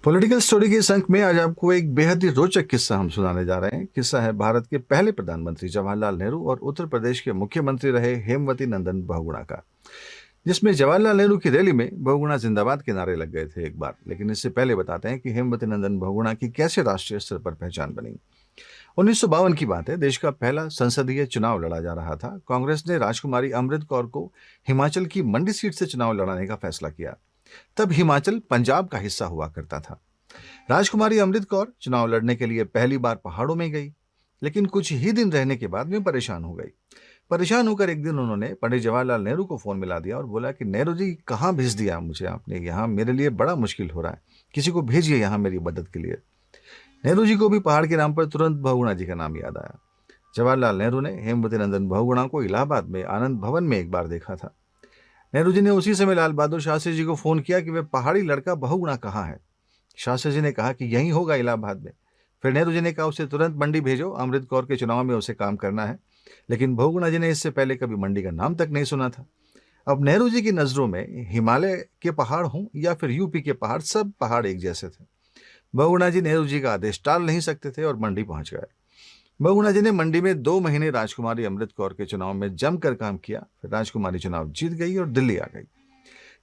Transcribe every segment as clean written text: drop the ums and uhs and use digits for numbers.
Political story के इस अंक में आज आपको एक बेहद ही रोचक किस्सा हम सुनाने जा रहे हैं। किस्सा है भारत के पहले प्रधानमंत्री जवाहरलाल नेहरू और उत्तर प्रदेश के मुख्यमंत्री रहे हेमवती नंदन बहुगुणा का, जिसमें जवाहरलाल नेहरू की रैली में बहुगुणा जिंदाबाद के नारे लग गए थे एक बार। लेकिन इससे पहले बताते हैं कि हेमवती नंदन बहुगुणा की कैसे राष्ट्रीय स्तर पर पहचान बनी। 1952 की बात है। देश का पहला संसदीय चुनाव लड़ा जा रहा था। कांग्रेस ने राजकुमारी अमृत कौर को हिमाचल की मंडी सीट से चुनाव लड़ाने का फैसला किया। तब हिमाचल पंजाब का हिस्सा हुआ करता था। राजकुमारी अमृत कौर चुनाव लड़ने के लिए पहली बार पहाड़ों में गई, लेकिन कुछ ही दिन रहने के बाद में परेशान हो गई। परेशान होकर एक दिन उन्होंने पंडित जवाहरलाल नेहरू को फोन मिला दिया और बोला कि नेहरू जी, कहाँ भेज दिया मुझे आपने, यहाँ मेरे लिए बड़ा मुश्किल हो रहा है, किसी को भेजिए यहाँ मेरी मदद के लिए। नेहरू जी को भी पहाड़ के नाम पर तुरंत बहुगुणा जी का नाम याद आया। जवाहरलाल नेहरू ने हेमवती नंदन बहुगुणा को इलाहाबाद में आनंद भवन में एक बार देखा था। नेहरू जी ने उसी समय लाल बहादुर शास्त्री जी को फोन किया कि वह पहाड़ी लड़का बहुगुणा कहाँ है। शास्त्री जी ने कहा कि यहीं होगा, इलाहाबाद में। फिर नेहरू जी ने कहा उसे तुरंत मंडी भेजो, अमृत कौर के चुनाव में उसे काम करना है। लेकिन बहुगुणा जी ने इससे पहले कभी मंडी का नाम तक नहीं सुना था। अब नेहरू जी की नजरों में हिमालय के पहाड़ हों या फिर यूपी के पहाड़, सब पहाड़ एक जैसे थे। बहुगुणा जी नेहरू जी का आदेश टाल नहीं सकते थे और मंडी पहुंच गए। बहुगुणा जी ने मंडी में 2 महीने राजकुमारी अमृत कौर के चुनाव में जमकर काम किया। फिर राजकुमारी चुनाव जीत गई और दिल्ली आ गई।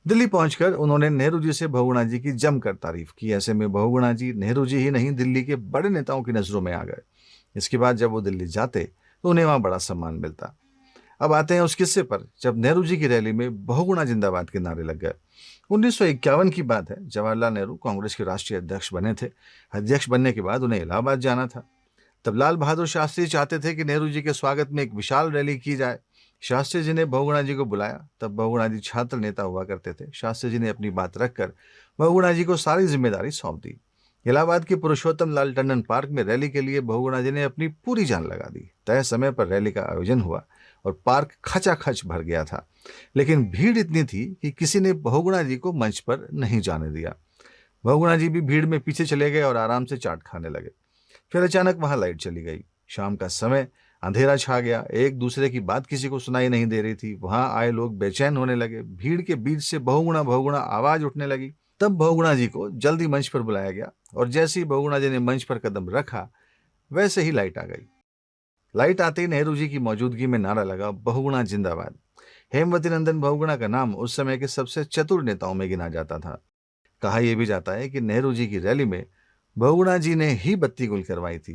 दिल्ली पहुंचकर उन्होंने नेहरू जी से बहुगुणा जी की जमकर तारीफ की। ऐसे में बहुगुणा जी नेहरू जी ही नहीं, दिल्ली के बड़े नेताओं की नजरों में आ गए। इसके बाद जब वो दिल्ली जाते तो उन्हें वहां बड़ा सम्मान मिलता। अब आते हैं उस किस्से पर जब नेहरू जी की रैली में बहुगुणा जिंदाबाद के नारे लग गए। 1951 की बात है। जवाहरलाल नेहरू कांग्रेस के राष्ट्रीय अध्यक्ष बने थे। अध्यक्ष बनने के बाद उन्हें इलाहाबाद जाना था। तब लाल बहादुर शास्त्री चाहते थे कि नेहरू जी के स्वागत में एक विशाल रैली की जाए। शास्त्री जी ने बहुगुणा जी को बुलाया। तब बहुगुणा जी छात्र नेता हुआ करते थे। शास्त्री जी ने अपनी बात रखकर बहुगुणा जी को सारी जिम्मेदारी सौंप दी। इलाहाबाद के पुरुषोत्तम लाल टंडन पार्क में रैली के लिए बहुगुणा जी ने अपनी पूरी जान लगा दी। तय समय पर रैली का आयोजन हुआ और पार्क खचाखच भर गया था। लेकिन भीड़ इतनी थी कि किसी ने बहुगुणा जी को मंच पर नहीं जाने दिया। बहुगुणा जी भी भीड़ में पीछे चले गए और आराम से चाट खाने लगे। फिर अचानक वहां लाइट चली गई। शाम का समय, अंधेरा छा गया। एक दूसरे की बात किसी को सुनाई नहीं दे रही थी। वहां आए लोग बेचैन होने लगे। भीड़ के बीच से बहुगुणा बहुगुणा आवाज उठने लगी। तब बहुगुणा जी को जल्दी मंच पर बुलाया गया और जैसे ही बहुगुणा जी ने मंच पर कदम रखा, वैसे ही लाइट आ गई। लाइट आते ही नेहरू जी की मौजूदगी में नारा लगा, बहुगुणा जिंदाबाद। हेमवती नंदन बहुगुणा का नाम उस समय के सबसे चतुर नेताओं में गिना जाता था। कहा यह भी जाता है कि नेहरू जी की रैली में बहुगुणा जी ने ही बत्ती गुल करवाई थी।